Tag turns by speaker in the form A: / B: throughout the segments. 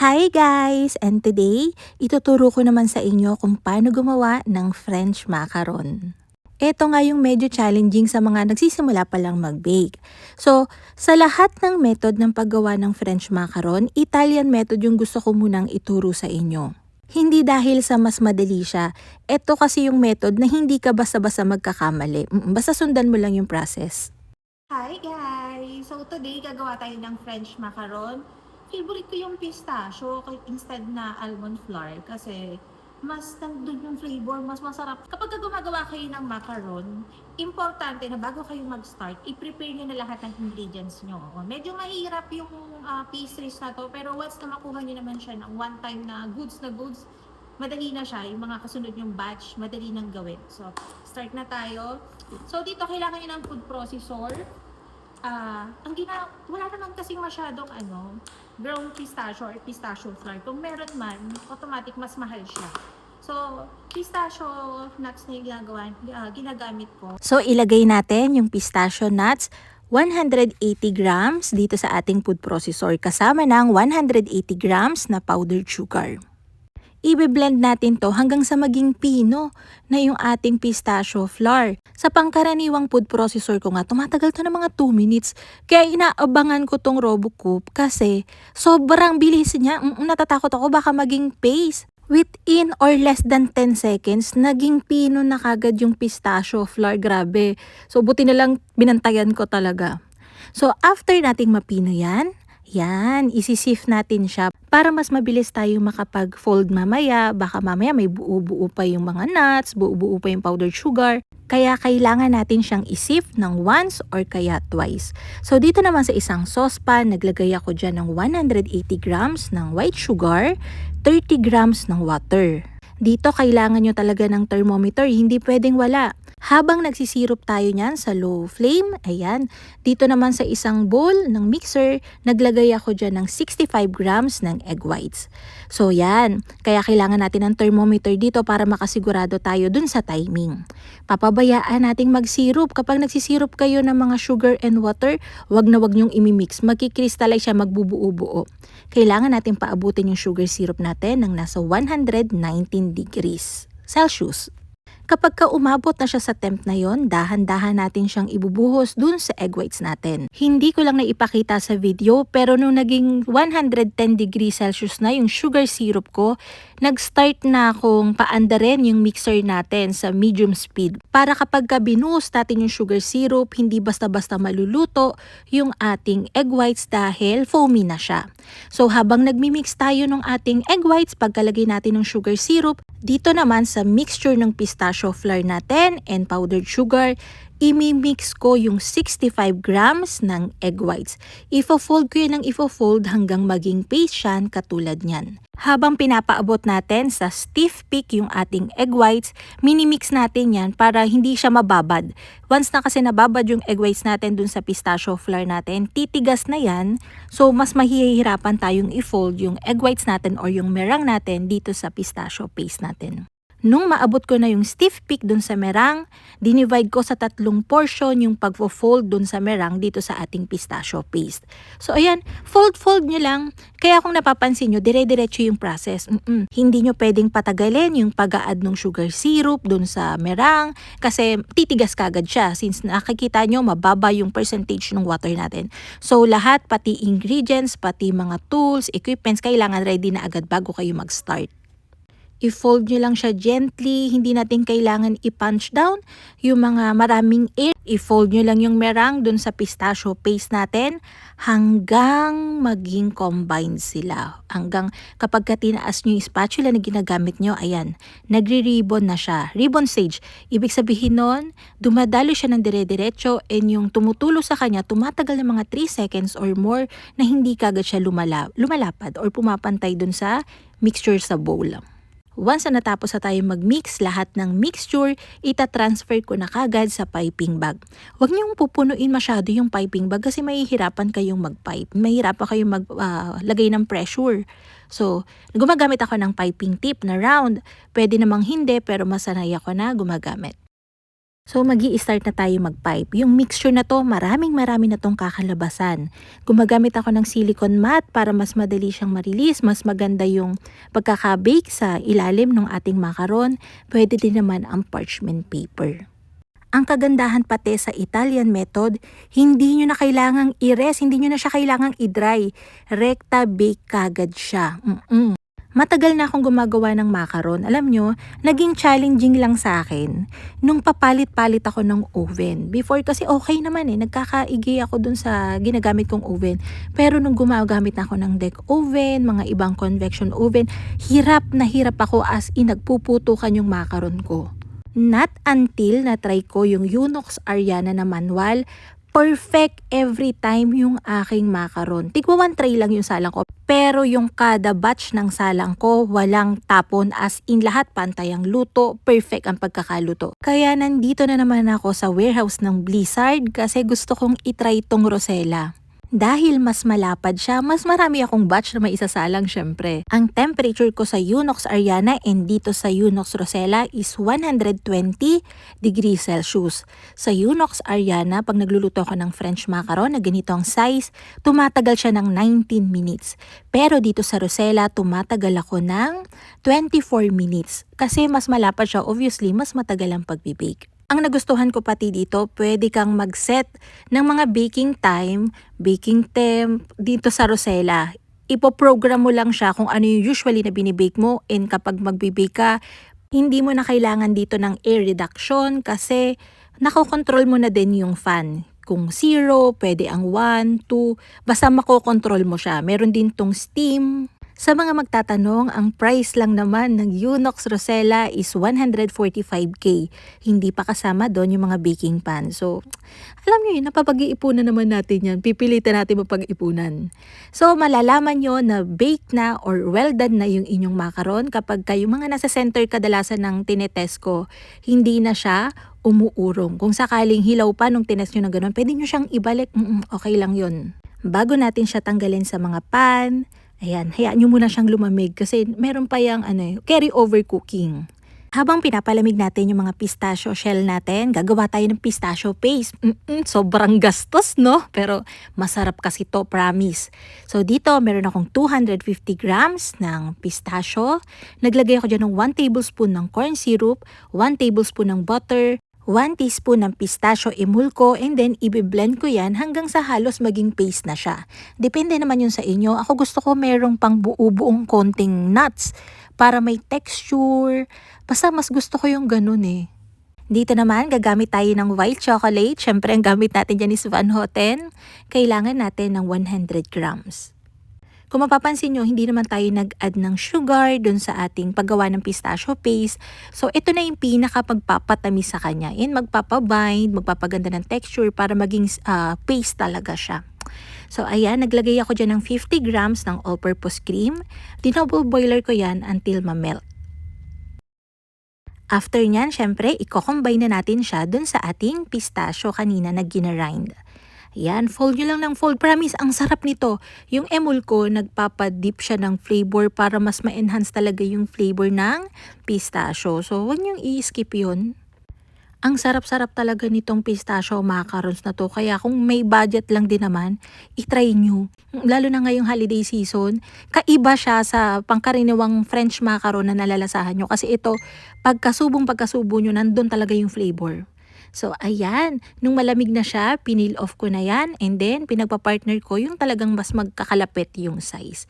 A: Hi guys! And today, ituturo ko naman sa inyo kung paano gumawa ng French macaron. Ito nga yung medyo challenging sa mga nagsisimula pa lang mag-bake. So, sa lahat ng method ng paggawa ng French macaron, Italian method yung gusto ko munang ituro sa inyo. Hindi dahil sa mas madali siya, ito kasi yung method na hindi ka basta-basta magkakamali. Basta sundan mo lang yung process.
B: Hi guys! So today gagawa tayo ng French macaron. Favorite ko yung pistachio instead na almond flour kasi mas nandun yung flavor, mas masarap. Kapag gumagawa kayo ng macaron, importante na bago kayo mag-start, i-prepare nyo na lahat ng ingredients nyo. Medyo mahirap yung pastries na to, pero once na makuha nyo naman siya ng one time na goods, madali na siya. Yung mga kasunod yung batch, madali nang gawin. So, start na tayo. So, dito kailangan nyo ng food processor. Wala naman kasing masyadong ground pistachio or pistachio flour. Kung meron man, automatic mas mahal siya. So, pistachio nuts na yung ginagamit ko.
A: So, ilagay natin yung pistachio nuts, 180 grams dito sa ating food processor kasama ng 180 grams na powdered sugar. I-blend natin to hanggang sa maging pino na yung ating pistachio flour. Sa pangkaraniwang food processor ko nga, tumatagal to ng mga 2 minutes. Kaya inaabangan ko tong Robocoupe kasi sobrang bilis niya. Natatakot ako baka maging paste. Within or less than 10 seconds, naging pino na kagad yung pistachio flour. Grabe. So, buti na lang binantayan ko talaga. So, after nating mapino yan, isisift natin siya para mas mabilis tayo makapag-fold mamaya. Baka mamaya may buo-buo pa yung mga nuts, buo-buo pa yung powdered sugar. Kaya kailangan natin siyang isift ng once or kaya twice. So dito naman sa isang saucepan, naglagay ako dyan ng 180 grams ng white sugar, 30 grams ng water. Dito kailangan nyo talaga ng thermometer, hindi pwedeng wala. Habang nagsisirup tayo niyan sa low flame, ayan, dito naman sa isang bowl ng mixer, naglagay ako dyan ng 65 grams ng egg whites. So yan, kaya kailangan natin ng thermometer dito para makasigurado tayo dun sa timing. Papabayaan nating magsirup. Kapag nagsisirup kayo ng mga sugar and water, wag na wag nyong imimix. Magkikrystallize siya, magbubuo-buo. Kailangan natin paabutin yung sugar syrup natin ng nasa 119 degrees Celsius. Kapag umabot na siya sa temp na yon, dahan-dahan natin siyang ibubuhos dun sa egg whites natin. Hindi ko lang naipakita sa video, pero nung naging 110 degrees Celsius na yung sugar syrup ko, nag-start na akong paandarin yung mixer natin sa medium speed. Para kapag binuhos natin yung sugar syrup, hindi basta-basta maluluto yung ating egg whites dahil foamy na siya. So habang nagmi-mix tayo ng ating egg whites, pagkalagay natin ng sugar syrup, dito naman sa mixture ng pistachio flour natin and powdered sugar, imi-mix ko yung 65 grams ng egg whites. Ifo-fold ko yun ng ifo-fold hanggang maging paste siyan katulad niyan. Habang pinapaabot natin sa stiff peak yung ating egg whites, mini-mix natin yan para hindi siya mababad. Once na kasi nababad yung egg whites natin dun sa pistachio flour natin, titigas na yan. So, mas mahihirapan tayong i-fold yung egg whites natin or yung meringue natin dito sa pistachio paste natin. Nung maabot ko na yung stiff peak dun sa meringue, dinivide ko sa 3 portion yung pagfo-fold dun sa meringue dito sa ating pistachio paste. So ayan, fold nyo lang. Kaya kung napapansin nyo, dire-diretso yung process. Hindi nyo pwedeng patagalin yung pag-a-add ng sugar syrup dun sa meringue kasi titigas kagad siya since nakikita nyo mababa yung percentage ng water natin. So lahat, pati ingredients, pati mga tools, equipments, kailangan ready na agad bago kayo mag-start. I-fold nyo lang siya gently, hindi natin kailangan i-punch down yung mga maraming air. I-fold nyo lang yung meringue dun sa pistachio paste natin hanggang maging combined sila. Hanggang kapag tinaas nyo yung spatula na ginagamit nyo, ayan, nagre-ribbon na siya. Ribbon stage. Ibig sabihin nun, dumadalo siya ng dire-diretso and yung tumutulo sa kanya, tumatagal ng mga 3 seconds or more na hindi kagad siya lumalapad or pumapantay dun sa mixture sa bowl. Once na natapos na tayo mag-mix, lahat ng mixture, ita-transfer ko na kagad sa piping bag. Huwag niyong pupunuin masyado yung piping bag kasi mahihirapan kayong mag-pipe. Mahihirapan kayong maglagay ng pressure. So, gumagamit ako ng piping tip na round. Pwede namang hindi pero masanay ako na gumagamit. So magi-start na tayo mag-pipe. Yung mixture na to, marami na tong kakalabasan. Gumagamit ako ng silicone mat para mas madali siyang ma-release, mas maganda yung pagkaka-bake sa ilalim ng ating macaron. Pwede din naman ang parchment paper. Ang kagandahan pati sa Italian method, hindi nyo na kailangang i-rest, hindi nyo na siya kailangang i-dry. Rekta bake kagad siya. Matagal na akong gumagawa ng macaron. Alam nyo, naging challenging lang sa akin nung papalit-palit ako ng oven. Before kasi okay naman nagkakaigi ako dun sa ginagamit kong oven. Pero nung gumagamit na ako ng deck oven, mga ibang convection oven, hirap ako as in nagpuputukan yung macaron ko. Not until na-try ko yung Unox Ariana na manual, perfect every time yung aking macaron. Tigwa 1 tray lang yung salang ko. Pero yung kada batch ng salang ko, walang tapon, as in lahat pantay ang luto, perfect ang pagkakaluto. Kaya nandito na naman ako sa warehouse ng Blizzard kasi gusto kong itry tong Rosella. Dahil mas malapad siya, mas marami akong batch na may isasalang syempre. Ang temperature ko sa Unox Ariana and dito sa Unox Rosella is 120 degrees Celsius. Sa Unox Ariana, pag nagluluto ako ng French macaron na ganito ang size, tumatagal siya ng 19 minutes. Pero dito sa Rosella, tumatagal ako ng 24 minutes. Kasi mas malapad siya, obviously, mas matagal ang pagbibake. Ang nagustuhan ko pati dito, pwede kang mag-set ng mga baking time, baking temp dito sa Rosella. Ipoprogram mo lang siya kung ano yung usually na binibake mo, and kapag magbibake ka, hindi mo na kailangan dito ng air reduction kasi nakokontrol mo na din yung fan. Kung 0, pwede ang 1, 2, basta makokontrol mo siya. Meron din tong steam. Sa mga magtatanong, ang price lang naman ng Unox Rosella is 145k. Hindi pa kasama doon yung mga baking pan. So, alam nyo yun, napapag-iipunan naman natin yan. Pipilitan natin mapag-ipunan. So, malalaman nyo na baked na or well done na yung inyong macaron kapag kayo mga nasa center kadalasan ng tinetest ko, hindi na siya umuurong. Kung sakaling hilaw pa nung tinest nyo na gano'n, pwede nyo siyang ibalik. Okay lang yun. Bago natin siya tanggalin sa mga pan, ayan, hayaan nyo muna siyang lumamig kasi meron pa yung carry over cooking. Habang pinapalamig natin yung mga pistachio shell natin, gagawa tayo ng pistachio paste. Sobrang gastos, no? Pero masarap kasi to, promise. So dito, meron akong 250 grams ng pistachio. Naglagay ako dyan ng 1 tablespoon ng corn syrup, 1 tablespoon ng butter, 1 teaspoon ng pistachio emulco, and then i-blend ko yan hanggang sa halos maging paste na siya. Depende naman yun sa inyo. Ako gusto ko merong pang buo-buong konting nuts para may texture. Basta mas gusto ko yung ganun Dito naman, gagamit tayo ng white chocolate. Syempre, ang gamit natin dyan is Van Houten. Kailangan natin ng 100 grams. Kung mapapansin nyo, hindi naman tayo nag-add ng sugar dun sa ating paggawa ng pistachio paste. So, ito na yung pinaka-pagpapatamis sa kanya. And magpapabind, magpapaganda ng texture para maging paste talaga siya. So, ayan, naglagay ako dyan ng 50 grams ng all-purpose cream. Dinoble boiler ko yan until ma-melt. After nyan, syempre, i-combine na natin siya dun sa ating pistachio kanina na ginarind. Yan, fold nyo lang ng fold. Promise, ang sarap nito. Yung emulco, nagpapadip siya ng flavor para mas ma-enhance talaga yung flavor ng pistachio. So, huwag nyo i-skip yun. Ang sarap-sarap talaga nitong pistachio macarons na to. Kaya kung may budget lang din naman, itry nyo. Lalo na ngayong holiday season, kaiba siya sa pangkaraniwang French macaron na nalalasahan nyo. Kasi ito, pagkasubo nyo, nandun talaga yung flavor. So, ayan, nung malamig na siya, pinil off ko na yan, and then pinagpa-partner ko yung talagang mas magkakalapit yung size.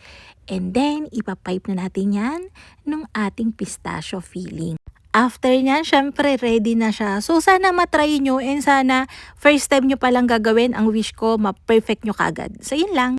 A: And then, ipapipe na natin yan nung ating pistachio filling. After nyan, syempre ready na siya. So, sana matry nyo and sana first time nyo palang gagawin, ang wish ko, ma-perfect nyo kagad. So, yun lang.